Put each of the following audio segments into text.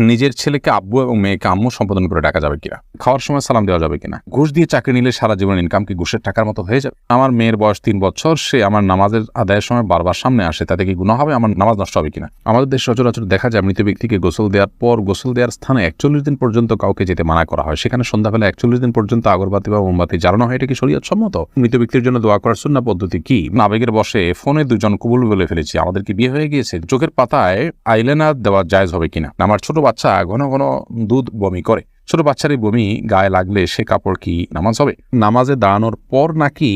নিজের ছেলেকে আব্বু এবং মেয়েকে আম্মু সম্বোধন করে ডাকা যাবে কিনা, খাওয়ার সময় সালাম দেওয়া যাবে কিনা, ঘুষ দিয়ে চাকরি নিলে সারা জীবন ইনকাম কি ঘুষের টাকার মতো হয়ে যাবে, আমার মেয়ের বয়স 3 বছর, সে আমার নামাজের আদায়ের সময় বারবার সামনে আসে, তাতে কি গুনাহ হবে, আমার নামাজ নষ্ট হবে কিনা। আমাদের দেশে সচরাচর দেখা যায় মৃত ব্যক্তিকে গোসল দেওয়ার পর গোসল দেওয়ার স্থানে 41 দিন পর্যন্ত কাউকে যেতে মানা করা হয়, সেখানে সন্ধ্যাবেলা 41 দিন পর্যন্ত আগরবাতি বা মোমবাতি জ্বালানো হয়। এটা কি শরীয়ত সম্মত? মৃত ব্যক্তির জন্য দোয়া করার সুন্নাহ পদ্ধতি কি? আবেগের বশে ফোনে দুজন কবুল বলে ফেলেছি, আমাদের কি বিয়ে হয়ে গিয়েছে? চোখের পাতায় আইলাইনার দেওয়া জায়েজ হবে কিনা। আমার ছোট বাচ্চা ঘন ঘন দুধ বমি করে, ছোট বাচ্চার এই বমি গায়ে লাগলে সে কাপড় কি নামাজ হবে? নামাজে দাঁড়ানোর পর নাকি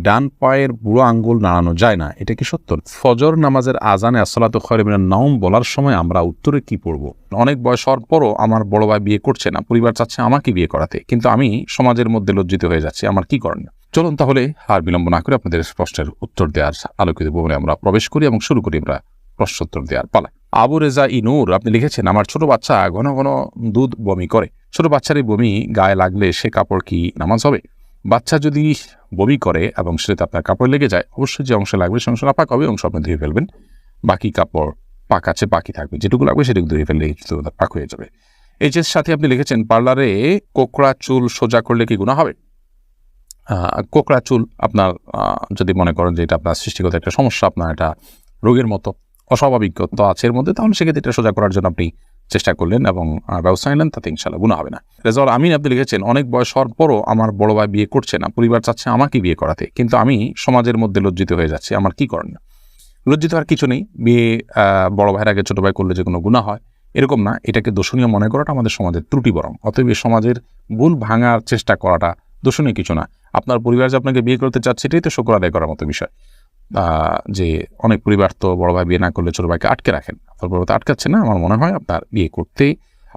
ডান পায়ের বুড়ো আঙ্গুল নাড়ানো যায় না, এটা কি সত্য? ফজর নামাজের আজানে আসসালাতু খায়রুম মিনান নাওম বলার সময় আমরা উত্তরে কি পড়ব? অনেক বয়স হওয়ার পরও আমার বড় ভাই বিয়ে করছে না, পরিবার চাচ্ছে আমাকে বিয়ে করাতে, কিন্তু আমি সমাজের মধ্যে লজ্জিত হয়ে যাচ্ছি, আমার কি করণীয়? চলুন তাহলে আর বিলম্ব না করে আপনাদের প্রশ্নের উত্তর দেওয়ার আলোকিত ভবনে আমরা প্রবেশ করি এবং শুরু করি আমরা প্রশ্নোত্তর দেওয়ার পালা। আবু রেজা ইনুর আপনি লিখেছেন, আমার ছোট বাচ্চা ঘন ঘন দুধ বমি করে, ছোট বাচ্চার এই বমি গায়ে লাগলে সে কাপড় কি নামাজ হবে? বাচ্চা যদি বমি করে এবং সেটা আপনার কাপড় লেগে যায়, অবশ্যই যে অংশে লাগবে সে অংশ নাপাক হবে, অংশ আপনি ধুয়ে ফেলবেন, বাকি কাপড় পাক আছে বাকি থাকবে, যেটুকু লাগবে সেটুকু ধুয়ে ফেললে পাক হয়ে যাবে। এইচএস সাথে আপনি লিখেছেন, পার্লারে কোকড়া চুল সোজা করলে কি গুনাহ হবে? কোকড়া চুল আপনার যদি মনে করেন যে এটা আপনার সৃষ্টিগত একটা সমস্যা, আপনার এটা রোগের মতো অস্বাভাবিকতা আছে এর মধ্যে, তাহলে সেক্ষেত্রে এটা সোজা করার জন্য আপনি চেষ্টা করলেন এবং ব্যবস্থা নিলেন, তাতে ইনশাআল্লাহ গুনাহ হবে না। রেজাউল আমিন আপনি লিখেছেন, অনেক বয়স হওয়ার পরও আমার বড় ভাই বিয়ে করছে না, পরিবার চাচ্ছে আমাকে বিয়ে করাতে, কিন্তু আমি সমাজের মধ্যে লজ্জিত হয়ে যাচ্ছি, আমার কি করণীয়? লজ্জিত আর কিছু নেই, বিয়ে বড় ভাইয়ের আগে ছোট ভাই করলে যে কোনো গুনাহ হয় এরকম না, এটাকে দোষণীয় মনে করাটা আমাদের সমাজের ত্রুটি বরং, অতএব সমাজের ভুল ভাঙার চেষ্টা করাটা দোষণীয় কিছু না। আপনার পরিবার যে আপনাকে বিয়ে করতে চাচ্ছে এটাই তো শুকর আদায় করার মতো বিষয়। যে অনেক পরিবার তো বড় ভাই বিয়ে না করলে ছোট ভাইকে আটকে রাখেন, আপনার বড় ভাই আটকাচ্ছে না, আমার মনে হয় আপনার বিয়ে করতে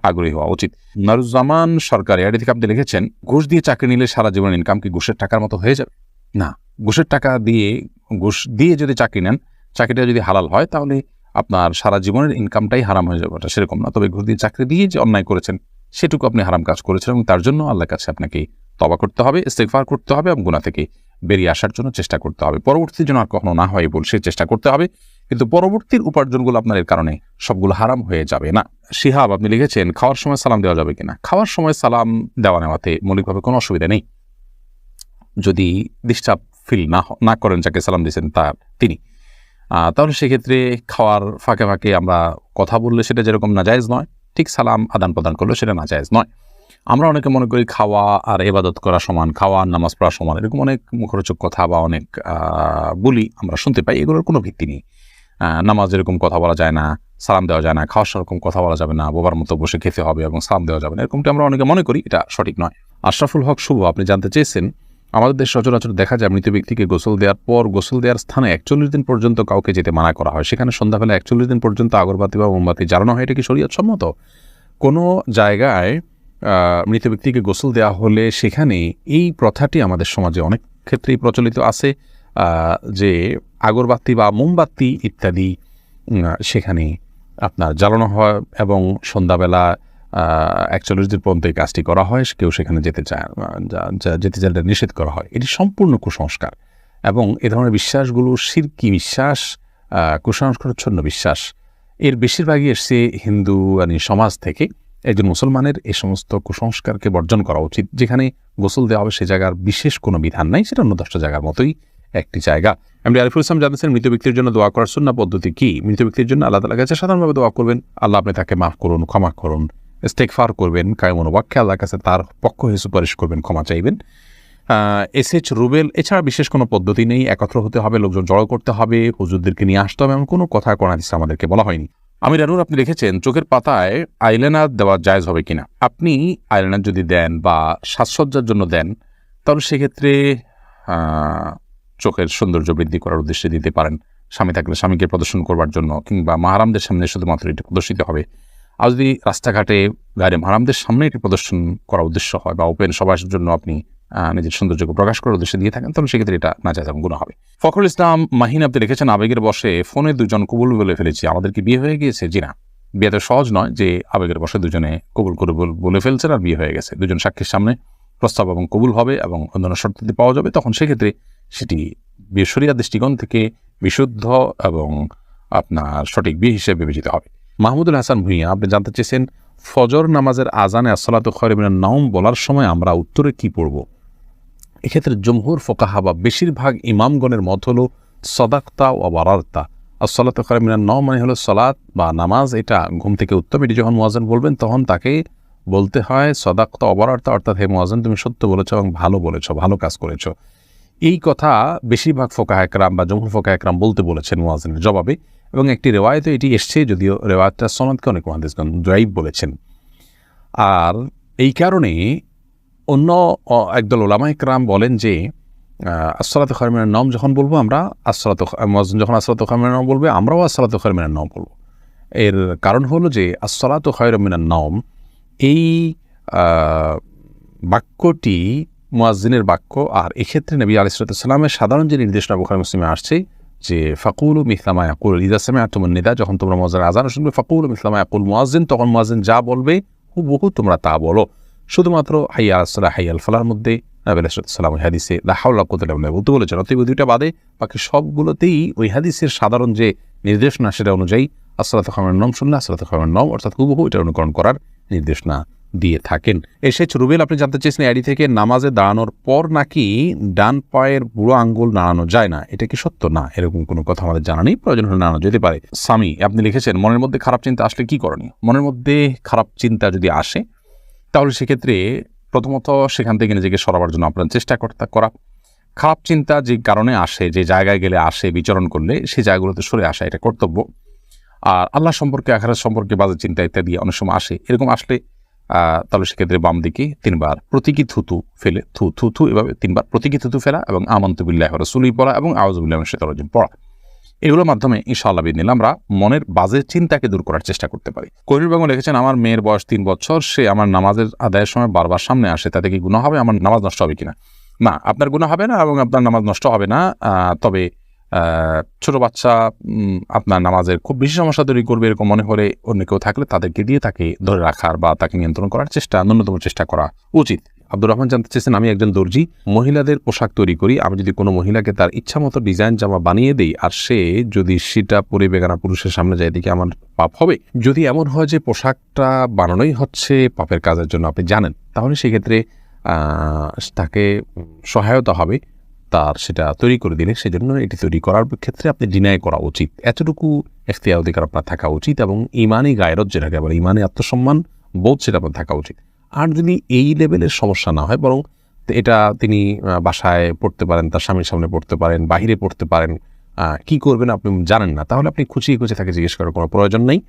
আগ্রহী হওয়া উচিত। নারুজ্জামান সরকার এর থেকে আপনি লিখেছেন, ঘুষ দিয়ে চাকরি নিলে সারা জীবন ইনকাম কি ঘুষের টাকার মতো হয়ে যাবে? না, ঘুষের টাকা দিয়ে ঘুষ দিয়ে যদি চাকরি নেন, চাকরিটা যদি হালাল হয় তাহলে আপনার সারা জীবনের ইনকামটাই হারাম হয়ে যাবে, সেরকম না। তবে ঘুষ দিয়ে চাকরি দিয়ে যে অন্যায় করেছেন সেটুকু আপনি হারাম কাজ করেছেন এবং তার জন্য আল্লাহর কাছে আপনাকে তওবা করতে হবে, ইস্তিগফার করতে হবে এবং গুনাহ থেকে বেরিয়ে আসার জন্য চেষ্টা করতে হবে। পরবর্তীতে যেন আর কখনো না হয় বলে সে চেষ্টা করতে হবে, কিন্তু পরবর্তীর উপার্জনগুলো আপনার এর কারণে সবগুলো হারাম হয়ে যাবে না। শিহাব আপনি লিখেছেন, খাওয়ার সময় সালাম দেওয়া যাবে কিনা। খাওয়ার সময় সালাম দেওয়া নেওয়াতে মৌলিকভাবে কোনো অসুবিধা নেই, যদি ডিস্টার্ব ফিল না করেন যাকে সালাম দিয়েছেন তিনি, তাহলে সেক্ষেত্রে খাওয়ার ফাঁকে ফাঁকে আমরা কথা বললে সেটা যেরকম নাজায়েজ নয়, ঠিক সালাম আদান প্রদান করলে সেটা নাজায়েজ নয়। আমরা অনেকে মনে করি খাওয়া আর ইবাদত করা সমান, খাওয়া আর নামাজ পড়া সমান, এরকম অনেক মুখরোচক কথা বা অনেক বলি আমরা শুনতে পাই, এগুলোর কোনো ভিত্তি নেই। নামাজ এরকম কথা বলা যায় না, সালাম দেওয়া যায় না, খাওয়ার সেরকম কথা বলা যাবে না, বোবার মতো বসে খেতে হবে এবং সালাম দেওয়া যাবে না, এরকমটা আমরা অনেকে মনে করি, এটা সঠিক নয়। আশরাফুল হক শুভ আপনি জানতে চেয়েছেন, আমাদের দেশ সচরাচর দেখা যায় মৃত ব্যক্তিকে গোসল দেওয়ার পর গোসল দেওয়ার স্থানে 41 দিন পর্যন্ত কাউকে যেতে মানা করা হয়, সেখানে সন্ধ্যাবেলা 41 দিন পর্যন্ত আগরবাতি বা মোমবাতি জ্বালানো হয়, এটা কি শরীয়ত সম্মত? কোনো জায়গায় মৃত ব্যক্তিকে গোসল দেওয়া হলে সেখানে এই প্রথাটি আমাদের সমাজে অনেক ক্ষেত্রেই প্রচলিত আছে, যে আগরবাতি বা মোমবাতি ইত্যাদি সেখানে আপনার জ্বালানো হয় এবং সন্ধ্যাবেলা 41 দিন পর্যন্ত এই কাজটি করা হয়, কেউ সেখানে যেতে চাইলে নিষেধ করা হয়। এটি সম্পূর্ণ কুসংস্কার এবং এ ধরনের বিশ্বাসগুলো শিরকি বিশ্বাস, কুসংস্কারচ্ছন্ন বিশ্বাস, এর বেশিরভাগই এসছে হিন্দু সমাজ থেকে। একজন মুসলমানের এই সমস্ত কুসংস্কারকে বর্জন করা উচিত। যেখানে গোসল দেওয়া হবে সে জায়গার বিশেষ কোনো বিধান নাই, সেটা অন্য 10টা জায়গার মতোই একটি জায়গা। এমডি আরিফুল ইসলাম জানতেছেন, মৃত ব্যক্তির জন্য দোয়া করার সুন্নাহ পদ্ধতি কি? মৃত ব্যক্তির জন্য আল্লাহ তাআলার কাছে সাধারণভাবে দোয়া করবেন, আল্লাহ আপনি তাকে মাফ করুন, ক্ষমা করুন, ইস্তিগফার করবেন, কায়মন ওয়াক্যে আল্লাহর কাছে তার পক্ষ হয়ে সুপারিশ করবেন, ক্ষমা চাইবেন। এসএইচ রুবেল, এছাড়া বিশেষ কোনো পদ্ধতি নেই, একত্র হতে হবে, লোকজন জড়ো করতে হবে, হুজুরদেরকে নিয়ে আসতে হবে, এমন কোনো কথা কোরআন হাদিসে আমাদেরকে বলা হয়নি। আমির আনুর আপনি লিখেছেন, চোখের পাতায় আইলাইনার দেওয়া জায়েজ হবে কিনা। আপনি আইলাইনার যদি দেন বা সাজসজ্জার জন্য দেন তাহলে সেক্ষেত্রে চোখের সৌন্দর্য বৃদ্ধি করার উদ্দেশ্যে দিতে পারেন, স্বামী থাকলে স্বামীকে প্রদর্শন করবার জন্য, কিংবা মাহারামদের সামনে শুধুমাত্র এটি প্রদর্শিত হবে। আর যদি রাস্তাঘাটে গায়ে মাহারামদের সামনে এটি প্রদর্শন করার উদ্দেশ্য হয় বা ওপেন সবার জন্য আপনি নিজের সৌন্দর্যকে প্রকাশ করার উদ্দেশ্যে দিয়ে থাকেন, তাহলে সেক্ষেত্রে এটা নাজায়েজ এবং গুনাহ হবে। ফখরুল ইসলাম মাহিন আপনি লিখেছেন, আবেগের বশে ফোনে দুজন কবুল বলে ফেলেছি, আমাদের কি বিয়ে হয়ে গিয়েছে? জি না, বিয়ে তো সহজ নয় যে আবেগের বশে দুজনে কবুল করে বলে ফেলছেন আর বিয়ে হয়ে গেছে। দুজন সাক্ষীর সামনে প্রস্তাব এবং কবুল হবে এবং অন্যান্য শর্তাদি পাওয়া যাবে, তখন সেক্ষেত্রে সেটি শরিয়ার দৃষ্টিকোণ থেকে বিশুদ্ধ এবং আপনার সঠিক বিয়ে হিসেবে বিবেচিত হবে। মাহমুদুল হাসান ভুঁইয়া আপনি জানতে চেয়েছেন, ফজর নামাজের আজানে আসসালাতু খায়রুম মিনান নাওম বলার সময় আমরা উত্তরে কি পড়ব? এক্ষেত্রে জমহুর ফোকাহা বা বেশিরভাগ ইমামগণের মত হলো সদাকতা ও বারারতা। আসসালাতু খায়রুম মিনান নাওম মানে হলো সালাত বা নামাজ, এটা ঘুম থেকে উত্তম। এটি যখন মুয়াজ্জিন বলবেন তখন তাকে বলতে হয় সদাকতা ও বারারতা, অর্থাৎ হে মুয়াজ্জিন তুমি সত্য বলেছ এবং ভালো বলেছ, ভালো কাজ করেছ। এই কথা বেশিরভাগ ফোকাহা একরাম বা জমহুর ফোকাহা একরাম বলতে বলেছেন মুয়াজ্জিনের জবাবে, এবং একটি রেওয়ায়েতে এটি এসছে, যদিও রেওয়ায়েতটা সনদকে অনেক মুহাদ্দিসগণ যায়ীফ বলেছেন। আর এই কারণে অন্য একদল উলামা ইকরাম বলেন যে আসসালাতু খায়রুম মিনান নাওম যখন বলবো আমরা, মুয়াজ্জিন যখন আসসালাতু খায়রুম মিনান নাওম বলবে, আমরাও আসসালাতু খায়রুম মিনান নাওম বলবো। এর কারণ হলো যে আসসালাতু খায়রুম মিনান নাওম এই বাক্যটি মুয়াজ্জিনের বাক্য, আর এক্ষেত্রে নবী আলাইহিস সালামের সাধারণ যে নির্দেশনা বুখারী মুসলিমে আসছে যে ফাকুলু মিসলা মা ইয়াকুল ইযা সামি'তুমুন নিদা, যখন তোমরা মুয়াজ্জিনের আযান শুনবে ফাকুলু মিসলা মা ইয়াকুল মুয়াজ্জিন, তখন মুয়াজ্জিন যা বলবে হুবহু তোমরা তা বলো। শুধুমাত্র হাইয়া আলাস সালাহ হাইয়া আল ফালাহর মধ্যে নবী আলাইহিস সালাম ওই হাদিসে লা হাওলা ওয়া কুওয়াতা ইল্লা বিল্লাহ বলতে বলেছেন। অতএব দুইটা বাদে বাকি সবগুলোতেই ওই হাদিসের সাধারণ যে নির্দেশনা সেটা অনুযায়ী আসসালাতু খায়রুম মিনান নাওম শুনলে আসসালাতু খায়রুম মিনান নাওম অর্থাৎ হুবহু এটা অনুকরণ করার নির্দেশনা দিয়ে থাকেন। এসেছে রুবেল, আপনি জানতে চেয়েছেন আইডি থেকে নামাজে দাঁড়ানোর পর নাকি ডান পায়ের বুড়ো আঙ্গুল নাড়ানো যায় না, এটা কি সত্য? না, এরকম কোনো কথা আমাদের জানা নেই, প্রয়োজন হলে নাড়ানো যেতে পারে। সামি আপনি লিখেছেন মনের মধ্যে খারাপ চিন্তা আসলে কি করণীয়? মনের মধ্যে খারাপ চিন্তা যদি আসে তাহলে সেক্ষেত্রে প্রথমত সেখান থেকে নিজেকে সরাবার জন্য আপনার চেষ্টা করা। খারাপ চিন্তা যে কারণে আসে, যে জায়গায় গেলে আসে, বিচরণ করলে সেই জায়গাগুলোতে সরে আসা এটা কর্তব্য। আর আল্লাহ সম্পর্কে, আখিরাত সম্পর্কে বাজে চিন্তা ইত্যাদি অনেক সময় আসে, এরকম আসলে তাহলে সেক্ষেত্রে বাম দিকে 3 বার প্রতীকী থুতু ফেলে থু এভাবে 3 বার প্রতীকী থুতু ফেলা এবং আমানতু বিল্লাহি ওয়া রাসূলিহি পড়া এবং আউযু বিল্লাহি মিনাশ শাইতানির রাজিম পড়া, এগুলোর মাধ্যমে ইনশাআল্লাহ বিদিনিল্লাহ আমরা মনের বাজে চিন্তাকে দূর করার চেষ্টা করতে পারি। করির বেগম লিখেছেন আমার মেয়ের বয়স 3 বছর, সে আমার নামাজের আদায়ের সময় বারবার সামনে আসে, তাতে কি গুনাহ হবে? আমার নামাজ নষ্ট হবে কিনা? না, আপনার গুনাহ হবে না এবং আপনার নামাজ নষ্ট হবে না। তবে ছোট বাচ্চা আপনার নামাজের খুব বেশি সমস্যা তৈরি করবে এরকম মনে হলে অন্য কেউ থাকলে তাদেরকে দিয়ে তাকে ধরে রাখার বা তাকে নিয়ন্ত্রণ করার ন্যূনতম চেষ্টা করা উচিত। আব্দুর রহমান জানতে চেয়েছেন আমি একজন দর্জি, মহিলাদের পোশাক তৈরি করি। আমি যদি কোনো মহিলাকে তার ইচ্ছা মতো ডিজাইন জামা বানিয়ে দিই আর সে যদি সেটা পরে বেগানা পুরুষের সামনে যায়, দিকে আমার পাপ হবে? যদি এমন হয় যে পোশাকটা বানানোই হচ্ছে পাপের কাজের জন্য আপনি জানেন, তাহলে সেক্ষেত্রে তাকে সহায়তা হবে তার সেটা তৈরি করে দিলে। সেজন্য এটি তৈরি করার ক্ষেত্রে আপনি ডিনাই করা উচিত, এতটুকু এখতিয়ার অধিকার আপনার থাকা উচিত এবং ইমানি গায়রত যেটাকে বলে, ইমানি আত্মসম্মান বোধ সেটা আপনার থাকা উচিত। আর যদি এই লেভেলের সমস্যা না হয়, বরং এটা তিনি বাসায় পড়তে পারেন, তার স্বামীর সামনে পড়তে পারেন, বাহিরে পড়তে পারেন, কি করবেন আপনি জানেন না, তাহলে আপনি খুঁচিয়ে তাকে জিজ্ঞেস করার কোনো প্রয়োজন নেই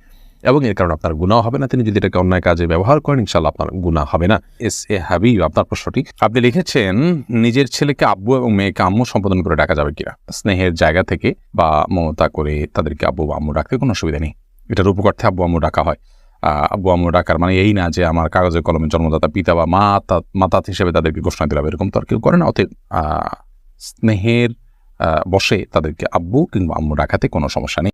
এবং এর কারণে আপনার গুনাহ হবে না। তিনি যদি এটাকে অন্যায় কাজে ব্যবহার করেন ইনশাআল্লাহ আপনার গুনাহ হবে না। এস এ হাবিব আপনার প্রশ্নটি আপনি লিখেছেন নিজের ছেলেকে আব্বু এবং মেয়েকে আম্মু সম্বোধন করে ডাকা যাবে কিনা? স্নেহের জায়গা থেকে বা মমতা করে তাদেরকে আব্বু বা আম্মু ডাকতে কোনো অসুবিধা নেই। এটার উপকার্থে আব্বু আম্মু ডাকা হয়। আব্বু আম্মু ডাকার মানে এই না যে আমার কাগজে কলমে জন্মদাতা পিতা বা মাতা হিসেবে তাদেরকে ঘোষণা দিলাম, এরকম তো আর কেউ করে না। অতএব স্নেহের বসে তাদেরকে আব্বু কিংবা আম্মু ডাকাতে কোনো সমস্যা নেই।